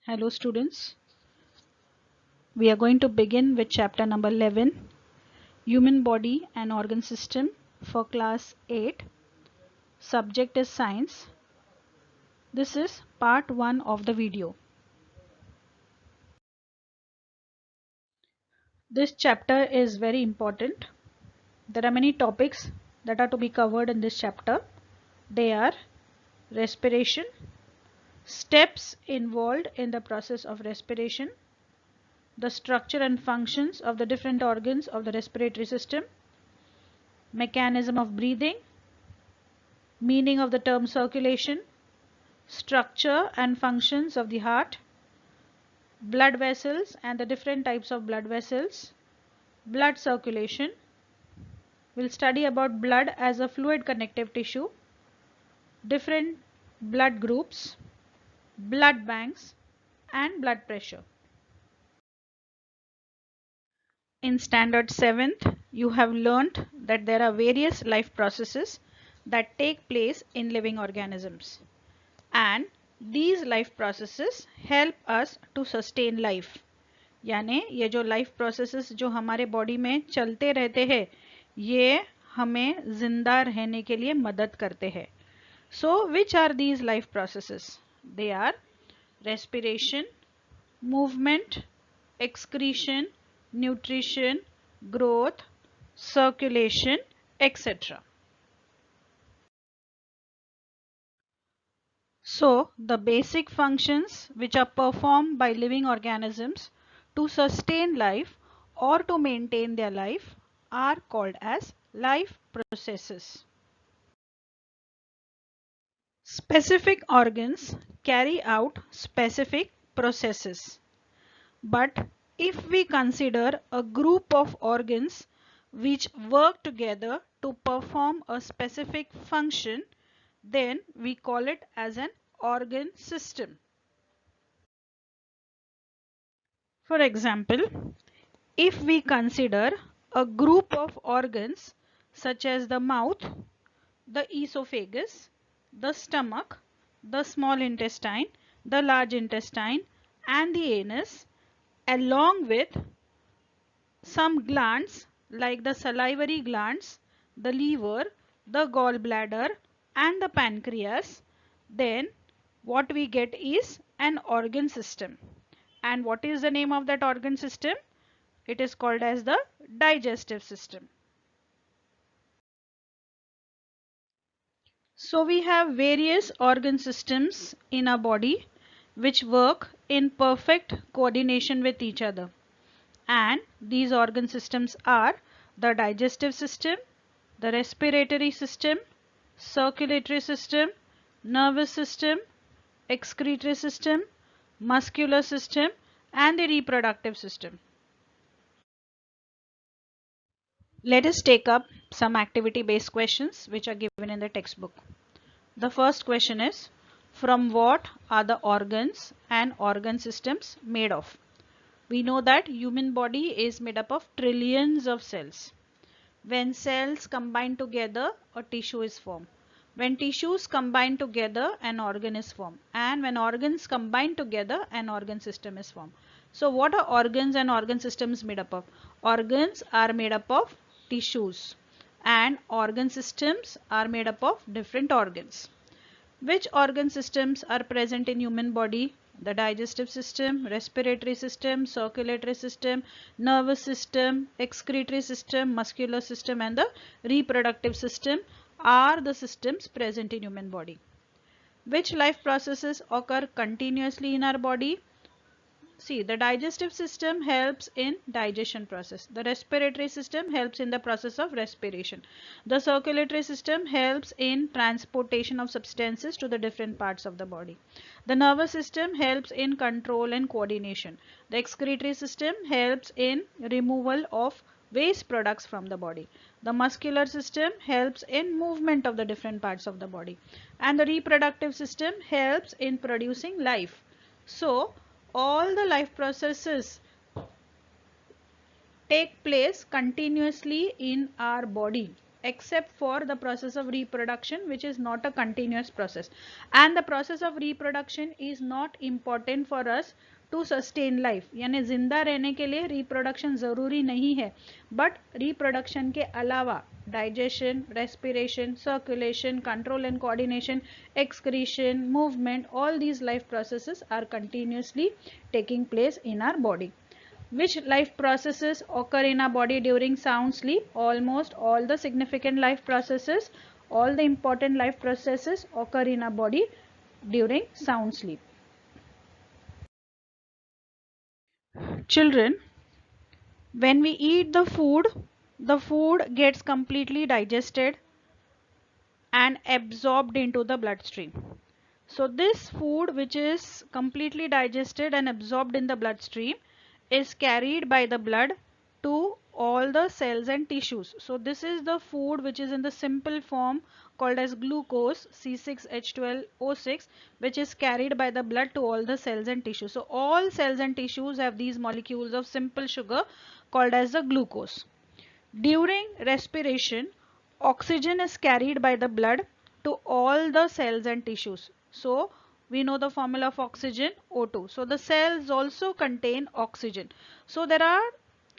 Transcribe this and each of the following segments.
Hello students, we are going to begin with chapter number 11, Human Body and Organ System for class 8. Subject is Science. This is part 1 of the video. This chapter is very important. There are many topics that are to be covered in this chapter. They are respiration, steps involved in the process of respiration, the structure and functions of the different organs of the respiratory system, mechanism of breathing, meaning of the term circulation, structure and functions of the heart, blood vessels and the different types of blood vessels, blood circulation. We'll study about blood as a fluid connective tissue, different blood groups, blood banks and blood pressure. In standard 7th, you have learnt that there are various life processes that take place in living organisms, and these life processes help us to sustain life. यानी ये जो life processes जो हमारे body में चलते रहते हैं ये हमें जिंदा रहने के लिए मदद करते हैं. So which are these life processes? They are respiration, movement, excretion, nutrition, growth, circulation, etc. So, the basic functions which are performed by living organisms to sustain life or to maintain their life are called as life processes. Specific organs carry out specific processes. But if we consider a group of organs which work together to perform a specific function, then we call it as an organ system. For example, if we consider a group of organs such as the mouth, the esophagus, the stomach, the small intestine, the large intestine and the anus, along with some glands like the salivary glands, the liver, the gallbladder and the pancreas, then what we get is an organ system. And what is the name of that organ system? It is called as the digestive system. So we have various organ systems in our body which work in perfect coordination with each other. And these organ systems are the digestive system, the respiratory system, circulatory system, nervous system, excretory system, muscular system and the reproductive system. Let us take up some activity based questions which are given in the textbook. The first question is, from what are the organs and organ systems made of? We know that human body is made up of trillions of cells. When cells combine together, a tissue is formed. When tissues combine together, an organ is formed. And when organs combine together, an organ system is formed. So what are organs and organ systems made up of? Organs are made up of tissues and organ systems are made up of different organs. Which organ systems are present in human body? The digestive system, respiratory system, circulatory system, nervous system, excretory system, muscular system and the reproductive system are the systems present in human body. Which life processes occur continuously in our body? See, the digestive system helps in digestion process. The respiratory system helps in the process of respiration. The circulatory system helps in transportation of substances to the different parts of the body. The nervous system helps in control and coordination. The excretory system helps in removal of waste products from the body. The muscular system helps in movement of the different parts of the body. And the reproductive system helps in producing life. So, all the life processes take place continuously in our body. except for the process of reproduction, which is not a continuous process, and the process of reproduction is not important for us to sustain life. यानी जिंदा रहने के लिए reproduction ज़रूरी नहीं है, but reproduction के अलावा digestion, respiration, circulation, control and coordination, excretion, movement, all these life processes are continuously taking place in our body. Which life processes occur in our body during sound sleep? Almost all the significant life processes, all the important life processes occur in our body during sound sleep. Children, when we eat the food gets completely digested and absorbed into the bloodstream. So this food, which is completely digested and absorbed in the bloodstream, is carried by the blood to all the cells and tissues. So this is the food which is in the simple form called as glucose, C6H12O6, which is carried by the blood to all the cells and tissues. So all cells and tissues have these molecules of simple sugar called as the glucose. During respiration, oxygen is carried by the blood to all the cells and tissues. So we know the formula of oxygen, O2. So the cells also contain oxygen. So there are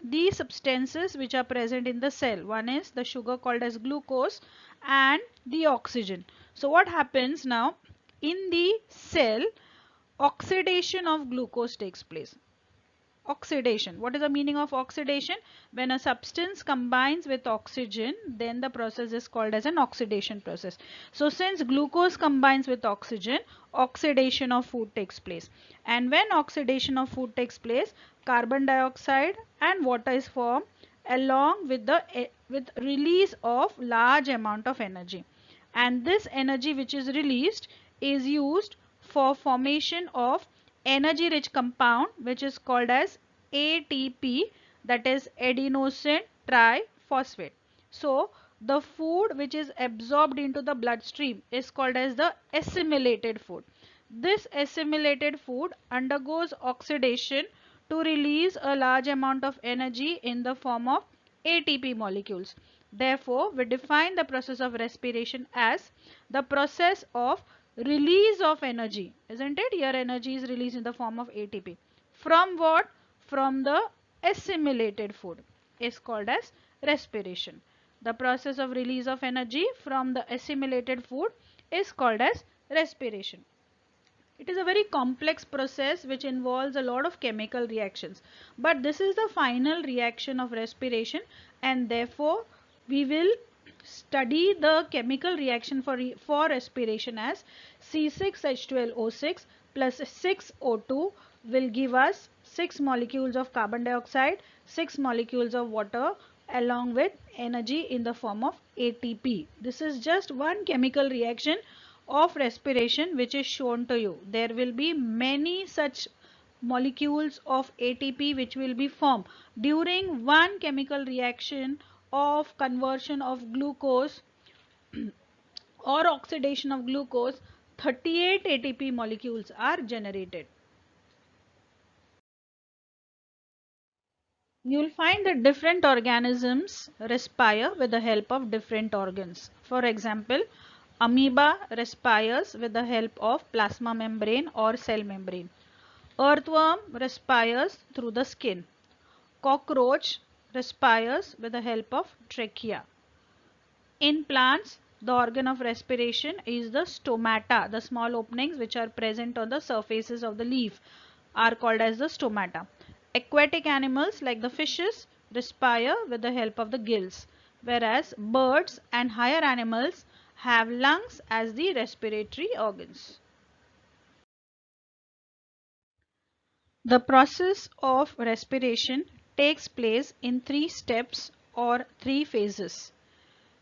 these substances which are present in the cell. One is the sugar called as glucose and the oxygen. So what happens now? In the cell, oxidation of glucose takes place. Oxidation. What is the meaning of oxidation? When a substance combines with oxygen, then the process is called as an oxidation process. So since glucose combines with oxygen, oxidation of food takes place. And when oxidation of food takes place, carbon dioxide and water is formed along with the release of large amount of energy. And this energy which is released is used for formation of energy rich compound which is called as ATP, that is adenosine triphosphate. So the food which is absorbed into the bloodstream is called as the assimilated food. This assimilated food undergoes oxidation to release a large amount of energy in the form of ATP molecules. Therefore, we define the process of respiration as the process of release of energy, isn't it? Your energy is released in the form of ATP. From what? From the assimilated food is called as respiration. The process of release of energy from the assimilated food is called as respiration. It is a very complex process which involves a lot of chemical reactions. But this is the final reaction of respiration, and therefore we will study the chemical reaction for respiration as C6H12O6 plus 6O2 will give us 6 molecules of carbon dioxide, 6 molecules of water along with energy in the form of ATP. This is just one chemical reaction of respiration which is shown to you. There will be many such molecules of ATP which will be formed during one chemical reaction of conversion of glucose or oxidation of glucose. 38 ATP molecules are generated. You will find that different organisms respire with the help of different organs. For example, amoeba respires with the help of plasma membrane or cell membrane. Earthworm respires through the skin. Cockroach respires with the help of trachea. In plants, the organ of respiration is the stomata. The small openings which are present on the surfaces of the leaf are called as the stomata. Aquatic animals like the fishes respire with the help of the gills, whereas birds and higher animals have lungs as the respiratory organs. The process of respiration takes place in 3 steps or 3 phases.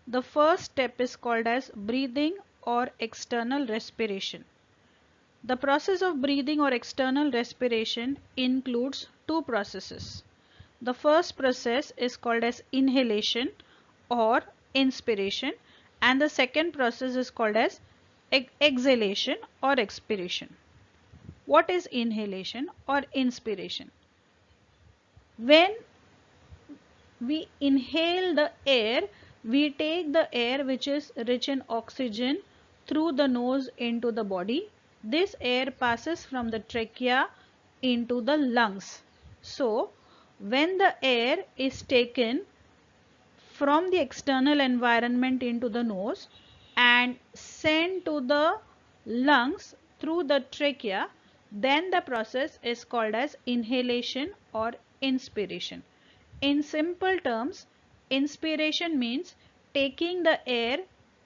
The first step is called as breathing or external respiration. The process of breathing or external respiration includes 2 processes. The first process is called as inhalation or inspiration, and the second process is called as exhalation or expiration. What is inhalation or inspiration? When we inhale the air, We take the air which is rich in oxygen through the nose into the body. This air passes from the trachea into the lungs. So, when the air is taken from the external environment into the nose and sent to the lungs through the trachea, then the process is called as inhalation or inspiration. In simple terms, inspiration means taking the air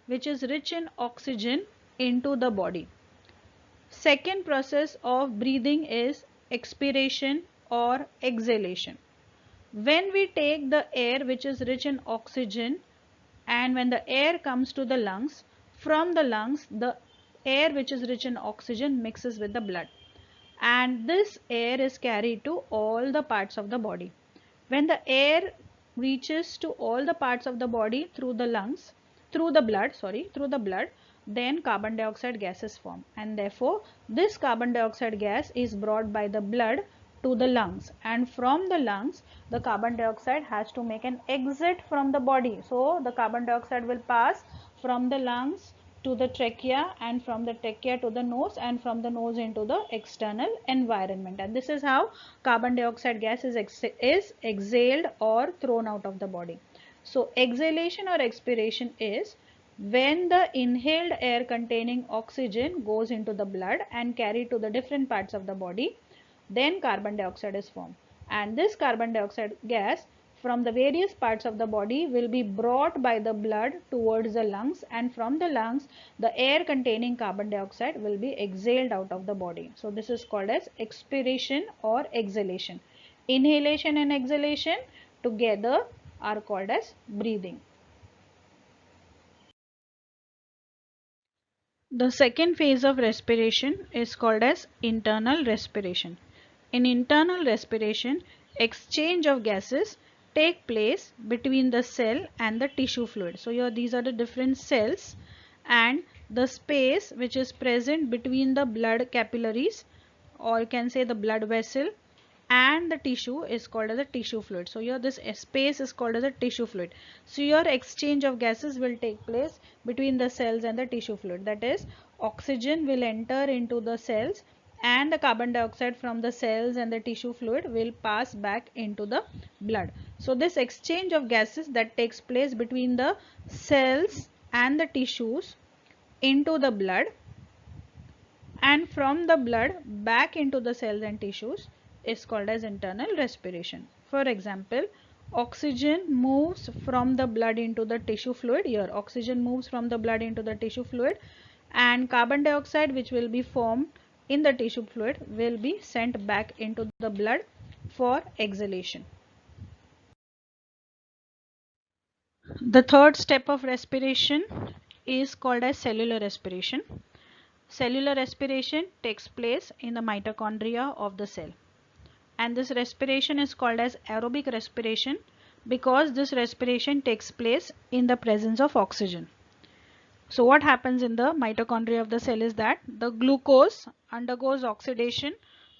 which is rich in oxygen into the body. Second process of breathing is expiration or exhalation. When we take the air which is rich in oxygen and when the air comes to the lungs, from the lungs the air which is rich in oxygen mixes with the blood and this air is carried to all the parts of the body. When the air reaches to all the parts of the body through the lungs, through the blood, then carbon dioxide gas is formed and therefore this carbon dioxide gas is brought by the blood to the lungs and from the lungs the carbon dioxide has to make an exit from the body. So the carbon dioxide will pass from the lungs to the trachea and from the trachea to the nose and from the nose into the external environment, and this is how carbon dioxide gas is exhaled or thrown out of the body. So exhalation or expiration is when the inhaled air containing oxygen goes into the blood and carried to the different parts of the body, then carbon dioxide is formed and this carbon dioxide gas from the various parts of the body will be brought by the blood towards the lungs and from the lungs the air containing carbon dioxide will be exhaled out of the body. So this is called as expiration or exhalation. Inhalation and exhalation together are called as breathing. The second phase of respiration is called as internal respiration. In internal respiration, exchange of gases take place between the cell and the tissue fluid. So here these are the different cells and the space which is present between the blood capillaries, or you can say the blood vessel, and the tissue is called as a tissue fluid. So here this space is called as a tissue fluid. So your exchange of gases will take place between the cells and the tissue fluid. That is, oxygen will enter into the cells and the carbon dioxide from the cells and the tissue fluid will pass back into the blood. So this exchange of gases that takes place between the cells and the tissues into the blood and from the blood back into the cells and tissues is called as internal respiration. For example, oxygen moves from the blood into the tissue fluid. Here oxygen moves from the blood into the tissue fluid and carbon dioxide which will be formed in the tissue fluid will be sent back into the blood for exhalation. The third step of respiration is called as cellular respiration. Cellular respiration takes place in the mitochondria of the cell. And this respiration is called as aerobic respiration because this respiration takes place in the presence of oxygen. So what happens in the mitochondria of the cell is that the glucose undergoes oxidation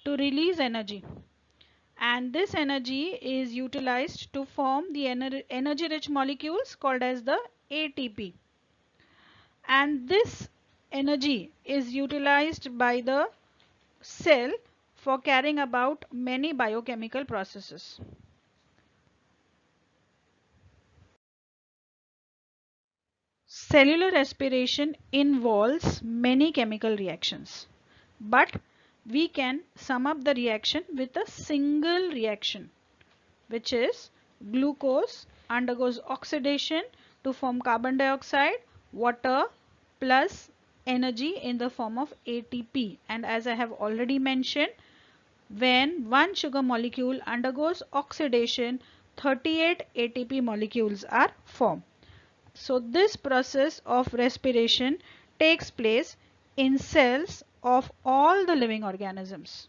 to release energy, and this energy is utilized to form the energy rich molecules called as the ATP, and this energy is utilized by the cell for carrying about many biochemical processes. Cellular respiration involves many chemical reactions, but we can sum up the reaction with a single reaction, which is glucose undergoes oxidation to form carbon dioxide, water plus energy in the form of ATP. And as I have already mentioned, when one sugar molecule undergoes oxidation, 38 ATP molecules are formed. So this process of respiration takes place in cells of all the living organisms.